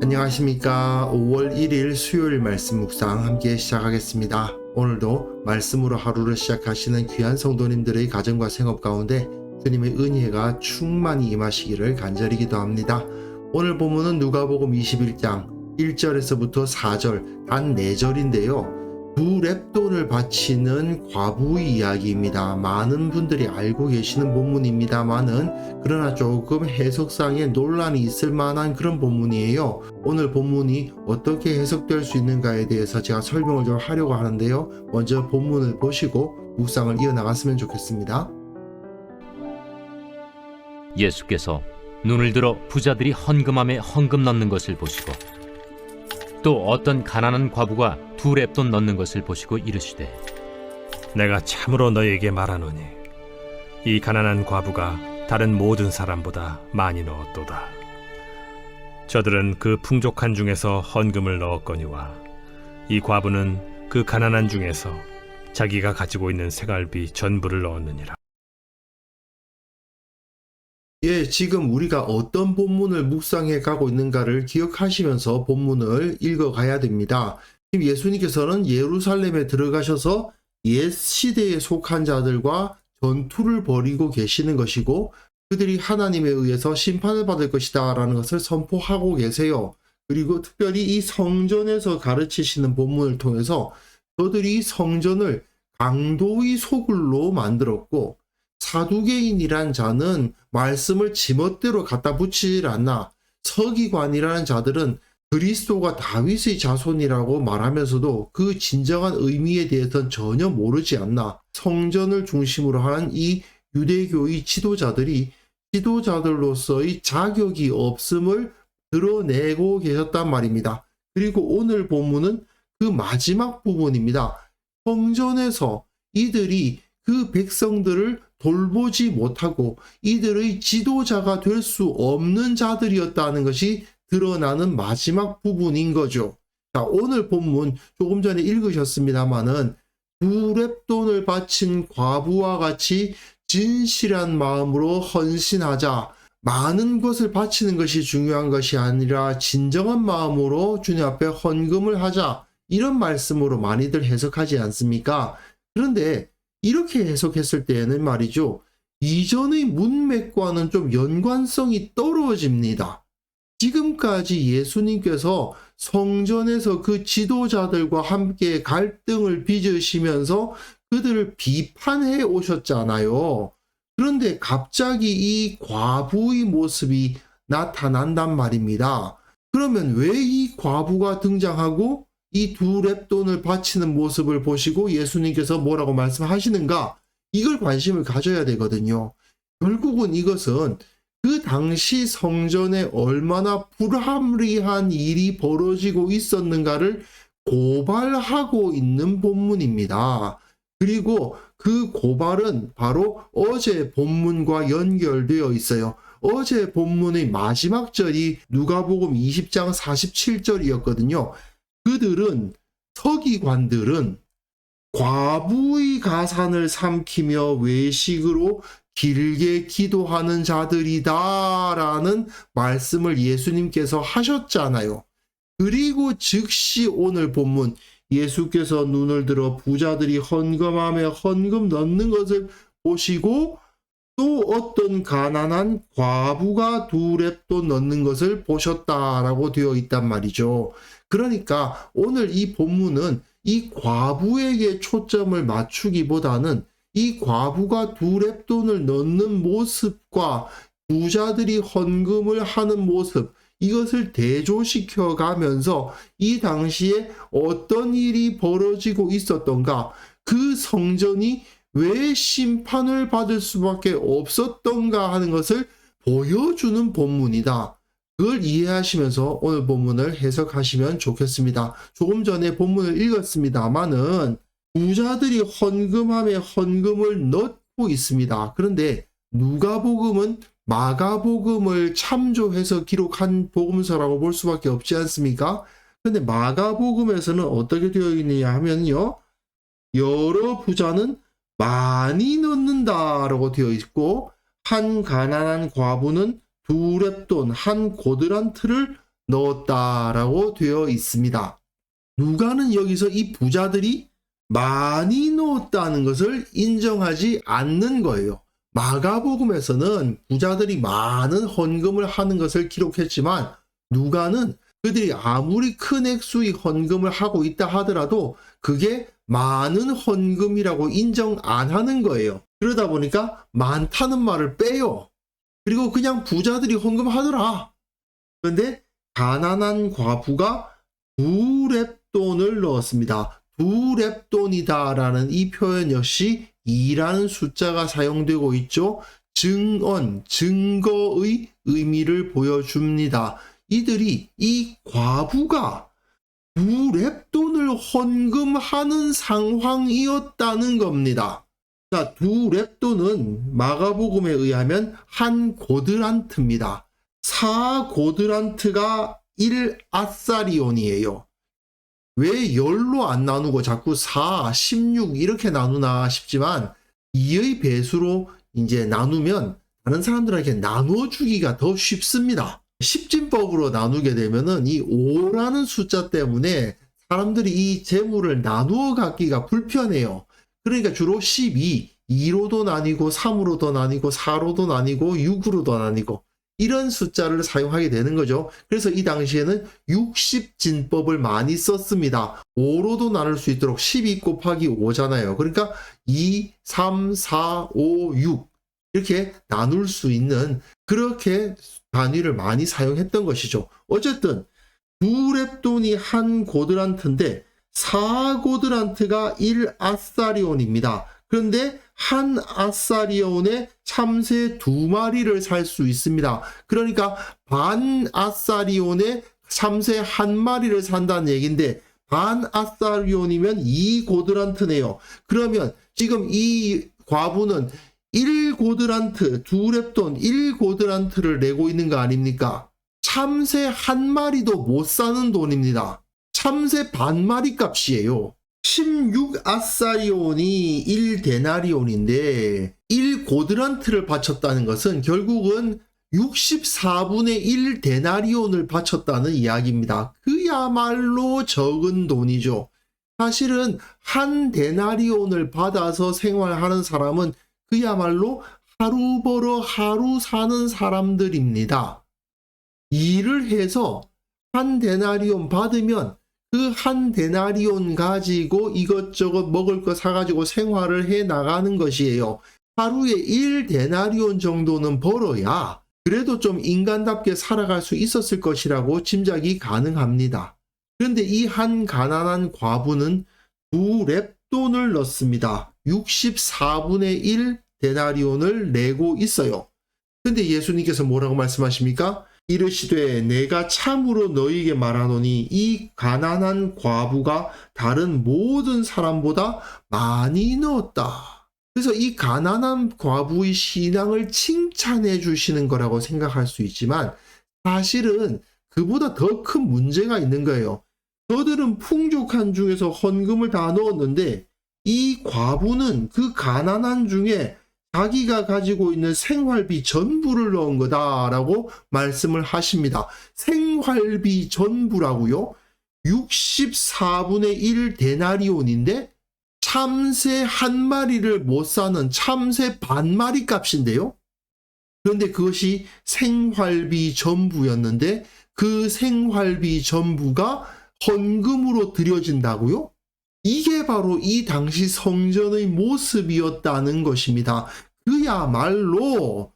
안녕하십니까. 5월 1일 수요일 말씀 묵상 함께 시작하겠습니다. 오늘도 말씀으로 하루를 시작하시는 귀한 성도님들의 가정과 생업 가운데 주님의 은혜가 충만히 임하시기를 간절히 기도합니다. 오늘 본문은 누가복음 21장 1절에서부터 4절 단 4절인데요. 두 렙돈을 바치는 과부의 이야기입니다. 많은 분들이 알고 계시는 본문입니다만은 그러나 조금 해석상에 논란이 있을 만한 그런 본문이에요. 오늘 본문이 어떻게 해석될 수 있는가에 대해서 제가 설명을 좀 하려고 하는데요. 먼저 본문을 보시고 묵상을 이어나갔으면 좋겠습니다. 예수께서 눈을 들어 부자들이 헌금함에 헌금 넣는 것을 보시고 또 어떤 가난한 과부가 두 렙돈 넣는 것을 보시고 이르시되 내가 참으로 너에게 말하노니 이 가난한 과부가 다른 모든 사람보다 많이 넣었도다. 저들은 그 풍족한 중에서 헌금을 넣었거니와 이 과부는 그 가난한 중에서 자기가 가지고 있는 생활비 전부를 넣었느니라. 지금 우리가 어떤 본문을 묵상해 가고 있는가를 기억하시면서 본문을 읽어가야 됩니다. 지금 예수님께서는 예루살렘에 들어가셔서 옛 시대에 속한 자들과 전투를 벌이고 계시는 것이고 그들이 하나님에 의해서 심판을 받을 것이다 라는 것을 선포하고 계세요. 그리고 특별히 이 성전에서 가르치시는 본문을 통해서 저들이 성전을 강도의 소굴로 만들었고 사두개인이란 자는 말씀을 지멋대로 갖다 붙이질 않나. 서기관이라는 자들은 그리스도가 다윗의 자손이라고 말하면서도 그 진정한 의미에 대해서는 전혀 모르지 않나. 성전을 중심으로 하는 이 유대교의 지도자들이 지도자들로서의 자격이 없음을 드러내고 계셨단 말입니다. 그리고 오늘 본문은 그 마지막 부분입니다. 성전에서 이들이 그 백성들을 돌보지 못하고 이들의 지도자가 될 수 없는 자들이었다는 것이 드러나는 마지막 부분인 거죠. 자, 오늘 본문 조금 전에 읽으셨습니다마는 두 렙돈을 바친 과부와 같이 진실한 마음으로 헌신하자. 많은 것을 바치는 것이 중요한 것이 아니라 진정한 마음으로 주님 앞에 헌금을 하자. 이런 말씀으로 많이들 해석하지 않습니까? 그런데 이렇게 해석했을 때에는 말이죠. 이전의 문맥과는 좀 연관성이 떨어집니다. 지금까지 예수님께서 성전에서 그 지도자들과 함께 갈등을 빚으시면서 그들을 비판해 오셨잖아요. 그런데 갑자기 이 과부의 모습이 나타난단 말입니다. 그러면 왜 이 과부가 등장하고 이 두 렙돈을 바치는 모습을 보시고 예수님께서 뭐라고 말씀하시는가? 이걸 관심을 가져야 되거든요. 결국은 이것은 그 당시 성전에 얼마나 불합리한 일이 벌어지고 있었는가를 고발하고 있는 본문입니다. 그리고 그 고발은 바로 어제 본문과 연결되어 있어요. 어제 본문의 마지막 절이 누가복음 20장 47절이었거든요. 그들은 서기관들은 과부의 가산을 삼키며 외식으로 길게 기도하는 자들이다 라는 말씀을 예수님께서 하셨잖아요. 그리고 즉시 오늘 본문 예수께서 눈을 들어 부자들이 헌금함에 헌금 넣는 것을 보시고 또 어떤 가난한 과부가 두 렙돈 넣는 것을 보셨다라고 되어 있단 말이죠. 그러니까 오늘 이 본문은 이 과부에게 초점을 맞추기보다는 이 과부가 두 렙돈을 넣는 모습과 부자들이 헌금을 하는 모습, 이것을 대조시켜 가면서 이 당시에 어떤 일이 벌어지고 있었던가, 그 성전이 왜 심판을 받을 수밖에 없었던가 하는 것을 보여주는 본문이다. 그걸 이해하시면서 오늘 본문을 해석하시면 좋겠습니다. 조금 전에 본문을 읽었습니다마는 부자들이 헌금함에 헌금을 넣고 있습니다. 그런데 누가복음은 마가복음을 참조해서 기록한 복음서라고 볼 수밖에 없지 않습니까? 그런데 마가복음에서는 어떻게 되어 있느냐 하면요. 여러 부자는 많이 넣는다라고 되어 있고 한 가난한 과부는 두 렙돈 한 고드란트를 넣었다라고 되어 있습니다. 누가는 여기서 이 부자들이 많이 넣었다는 것을 인정하지 않는 거예요. 마가복음에서는 부자들이 많은 헌금을 하는 것을 기록했지만 누가는 그들이 아무리 큰 액수의 헌금을 하고 있다 하더라도 그게 많은 헌금이라고 인정 안 하는 거예요. 그러다 보니까 많다는 말을 빼요. 그리고 그냥 부자들이 헌금하더라. 그런데 가난한 과부가 2렙돈을 넣었습니다. 2렙돈이다라는 이 표현 역시 2라는 숫자가 사용되고 있죠. 증언, 증거의 의미를 보여줍니다. 이들이 이 과부가 2렙돈을 헌금하는 상황이었다는 겁니다. 자, 2렙돈은 마가복음에 의하면 한 고드란트입니다. 4고드란트가 1아사리온이에요. 왜 열로 안 나누고 자꾸 4, 16 이렇게 나누나 싶지만 2의 배수로 이제 나누면 다른 사람들에게 나눠주기가 더 쉽습니다. 십진법으로 나누게 되면은 이 5라는 숫자 때문에 사람들이 이 재물을 나누어 갖기가 불편해요. 그러니까 주로 12, 2로도 나뉘고 3으로도 나뉘고 4로도 나뉘고 6으로도 나뉘고 이런 숫자를 사용하게 되는 거죠. 그래서 이 당시에는 60진법을 많이 썼습니다. 5로도 나눌 수 있도록 12 곱하기 5잖아요. 그러니까 2, 3, 4, 5, 6 이렇게 나눌 수 있는 그렇게 단위를 많이 사용했던 것이죠. 어쨌든 2렙돈이 한 고드란트인데 4고드란트가 1아사리온입니다. 그런데 한 아사리온에 참새 2마리를 살 수 있습니다. 그러니까 반 아사리온에 참새 1마리를 산다는 얘기인데 반 아사리온이면 2고드란트네요. 그러면 지금 이 과부는 1고드란트, 2렙돈 1고드란트를 내고 있는 거 아닙니까? 참새 1마리도 못 사는 돈입니다. 참새 반마리 값이에요. 16아사리온이 1데나리온인데 1고드란트를 바쳤다는 것은 결국은 64분의 1데나리온을 바쳤다는 이야기입니다. 그야말로 적은 돈이죠. 사실은 한 데나리온을 받아서 생활하는 사람은 그야말로 하루 벌어 하루 사는 사람들입니다. 일을 해서 한 데나리온 받으면 그 한 데나리온 가지고 이것저것 먹을 거 사가지고 생활을 해 나가는 것이에요. 하루에 1데나리온 정도는 벌어야 그래도 좀 인간답게 살아갈 수 있었을 것이라고 짐작이 가능합니다. 그런데 이 한 가난한 과부는 2렙돈을 넣습니다. 64분의 1 데나리온을 내고 있어요. 근데 예수님께서 뭐라고 말씀하십니까? 이르시되 내가 참으로 너희에게 말하노니 이 가난한 과부가 다른 모든 사람보다 많이 넣었다. 그래서 이 가난한 과부의 신앙을 칭찬해 주시는 거라고 생각할 수 있지만 사실은 그보다 더 큰 문제가 있는 거예요. 저들은 풍족한 중에서 헌금을 다 넣었는데 이 과부는 그 가난한 중에 자기가 가지고 있는 생활비 전부를 넣은 거다라고 말씀을 하십니다. 생활비 전부라고요? 64분의 1 데나리온인데 참새 1마리를 못 사는 참새 반마리 값인데요. 그런데 그것이 생활비 전부였는데 그 생활비 전부가 헌금으로 드려진다고요? 이게 바로 이 당시 성전의 모습이었다는 것입니다. 그야말로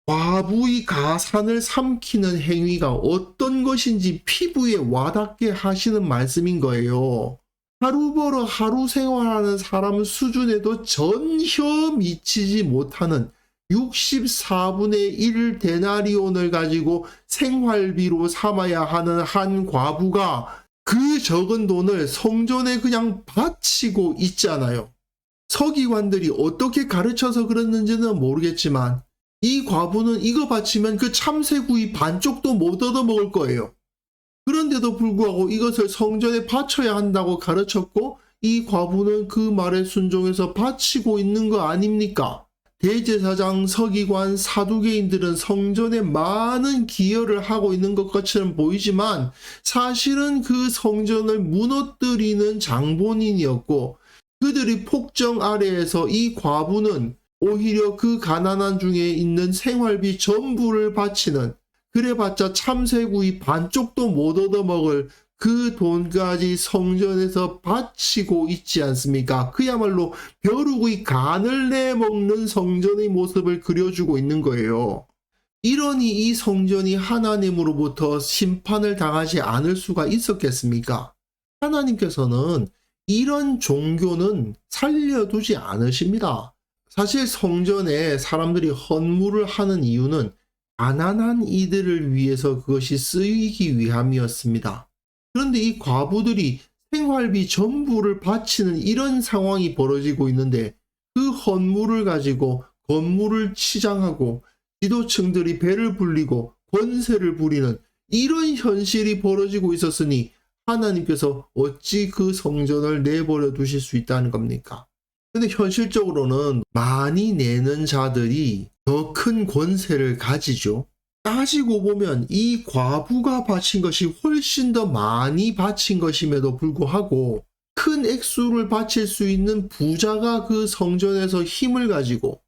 과부의 가산을 삼키는 행위가 어떤 것인지 피부에 와닿게 하시는 말씀인 거예요. 하루 벌어 하루 생활하는 사람 수준에도 전혀 미치지 못하는 64분의 1 데나리온을 가지고 생활비로 삼아야 하는 한 과부가 그 적은 돈을 성전에 그냥 바치고 있잖아요. 서기관들이 어떻게 가르쳐서 그랬는지는 모르겠지만 이 과부는 이거 바치면 그 참새구이 반쪽도 못 얻어먹을 거예요. 그런데도 불구하고 이것을 성전에 바쳐야 한다고 가르쳤고 이 과부는 그 말에 순종해서 바치고 있는 거 아닙니까? 대제사장, 서기관, 사두개인들은 성전에 많은 기여를 하고 있는 것처럼 보이지만 사실은 그 성전을 무너뜨리는 장본인이었고, 그들이 폭정 아래에서 이 과부는 오히려 그 가난한 중에 있는 생활비 전부를 바치는, 그래봤자 참새구이 반쪽도 못 얻어먹을 그 돈까지 성전에서 바치고 있지 않습니까? 그야말로 벼룩의 간을 내먹는 성전의 모습을 그려주고 있는 거예요. 이러니 이 성전이 하나님으로부터 심판을 당하지 않을 수가 있었겠습니까? 하나님께서는 이런 종교는 살려두지 않으십니다. 사실 성전에 사람들이 헌물을 하는 이유는 가난한 이들을 위해서 그것이 쓰이기 위함이었습니다. 그런데 이 과부들이 생활비 전부를 바치는 이런 상황이 벌어지고 있는데, 그 헌물을 가지고 건물을 치장하고 지도층들이 배를 불리고 권세를 부리는 이런 현실이 벌어지고 있었으니 하나님께서 어찌 그 성전을 내버려 두실 수 있다는 겁니까? 근데 현실적으로는 많이 내는 자들이 더 큰 권세를 가지죠. 따지고 보면 이 과부가 바친 것이 훨씬 더 많이 바친 것임에도 불구하고 큰 액수를 바칠 수 있는 부자가 그 성전에서 힘을 가지고,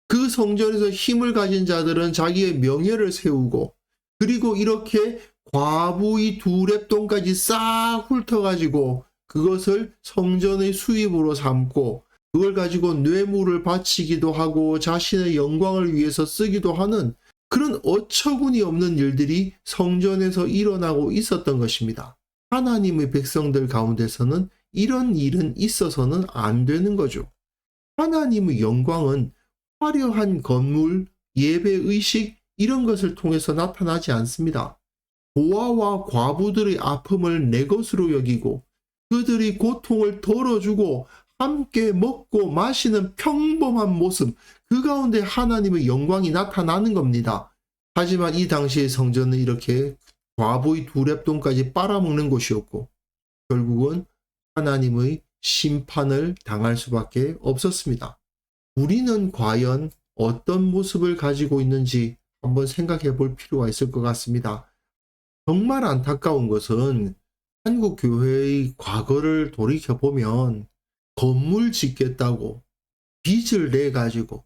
그 성전에서 힘을 가진 자들은 자기의 명예를 세우고, 그리고 이렇게 과부의 두 렙돈까지 싹 훑어가지고 그것을 성전의 수입으로 삼고, 그걸 가지고 뇌물을 바치기도 하고 자신의 영광을 위해서 쓰기도 하는 그런 어처구니 없는 일들이 성전에서 일어나고 있었던 것입니다. 하나님의 백성들 가운데서는 이런 일은 있어서는 안 되는 거죠. 하나님의 영광은 화려한 건물, 예배의식 이런 것을 통해서 나타나지 않습니다. 고아와 과부들의 아픔을 내 것으로 여기고 그들이 고통을 덜어주고 함께 먹고 마시는 평범한 모습, 그 가운데 하나님의 영광이 나타나는 겁니다. 하지만 이 당시의 성전은 이렇게 과부의 두 렙돈까지 빨아먹는 곳이었고 결국은 하나님의 심판을 당할 수밖에 없었습니다. 우리는 과연 어떤 모습을 가지고 있는지 한번 생각해 볼 필요가 있을 것 같습니다. 정말 안타까운 것은 한국 교회의 과거를 돌이켜보면 건물 짓겠다고 빚을 내가지고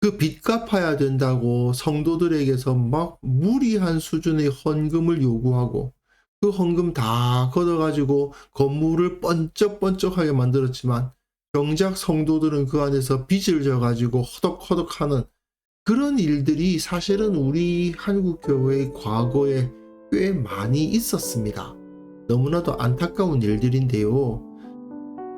그 빚 갚아야 된다고 성도들에게서 막 무리한 수준의 헌금을 요구하고 그 헌금 다 걷어가지고 건물을 번쩍번쩍하게 만들었지만 정작 성도들은 그 안에서 빚을 져가지고 허덕허덕하는 그런 일들이 사실은 우리 한국교회의 과거에 꽤 많이 있었습니다. 너무나도 안타까운 일들인데요.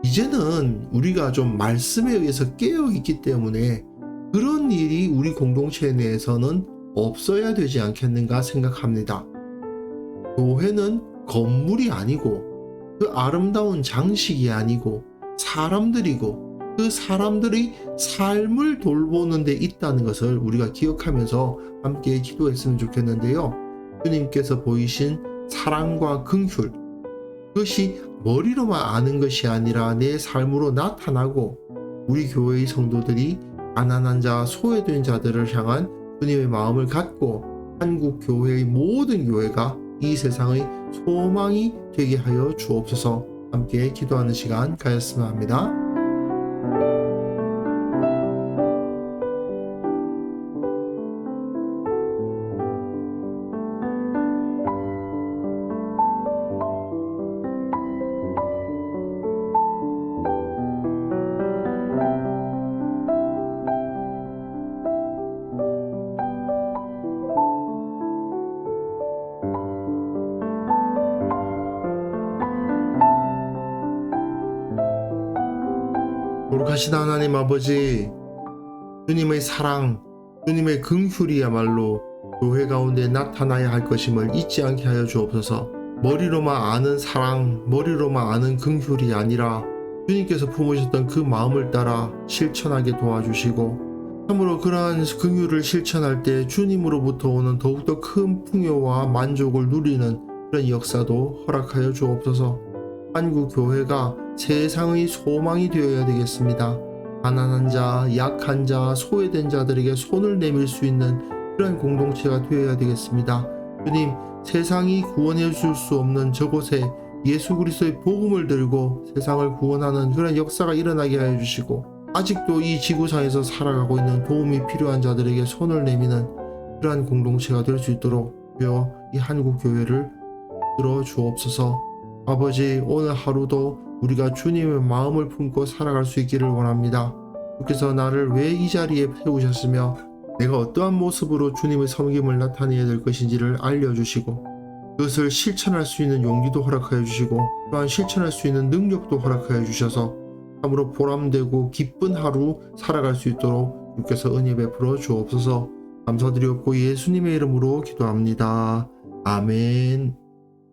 이제는 우리가 좀 말씀에 의해서 깨어있기 때문에 그런 일이 우리 공동체 내에서는 없어야 되지 않겠는가 생각합니다. 교회는 건물이 아니고 그 아름다운 장식이 아니고 사람들이고 그 사람들의 삶을 돌보는 데 있다는 것을 우리가 기억하면서 함께 기도했으면 좋겠는데요. 주님께서 보이신 사랑과 긍휼, 그것이 머리로만 아는 것이 아니라 내 삶으로 나타나고 우리 교회의 성도들이 가난한 자, 소외된 자들을 향한 주님의 마음을 갖고 한국 교회의 모든 교회가 이 세상의 소망이 되게 하여 주옵소서. 함께 기도하는 시간 가졌으면 합니다. 거룩하신 하나님 아버지, 주님의 사랑, 주님의 긍휼이야말로 교회 가운데 나타나야 할 것임을 잊지 않게 하여 주옵소서. 머리로만 아는 사랑, 머리로만 아는 긍휼이 아니라 주님께서 품으셨던 그 마음을 따라 실천하게 도와주시고 참으로 그러한 긍휼을 실천할 때 주님으로부터 오는 더욱더 큰 풍요와 만족을 누리는 그런 역사도 허락하여 주옵소서. 한국 교회가 세상의 소망이 되어야 되겠습니다. 가난한 자, 약한 자, 소외된 자들에게 손을 내밀 수 있는 그런 공동체가 되어야 되겠습니다. 주님, 세상이 구원해 줄 수 없는 저곳에 예수 그리스도의 복음을 들고 세상을 구원하는 그런 역사가 일어나게 하여 주시고, 아직도 이 지구상에서 살아가고 있는 도움이 필요한 자들에게 손을 내미는 그러한 공동체가 될 수 있도록 주여 이 한국 교회를 들어 주옵소서. 아버지, 오늘 하루도 우리가 주님의 마음을 품고 살아갈 수 있기를 원합니다. 주께서 나를 왜 이 자리에 세우셨으며 내가 어떠한 모습으로 주님의 섬김을 나타내야 될 것인지를 알려주시고, 그것을 실천할 수 있는 용기도 허락하여 주시고, 또한 실천할 수 있는 능력도 허락하여 주셔서 참으로 보람되고 기쁜 하루 살아갈 수 있도록 주께서 은혜 베풀어 주옵소서. 감사드리옵고 예수님의 이름으로 기도합니다. 아멘.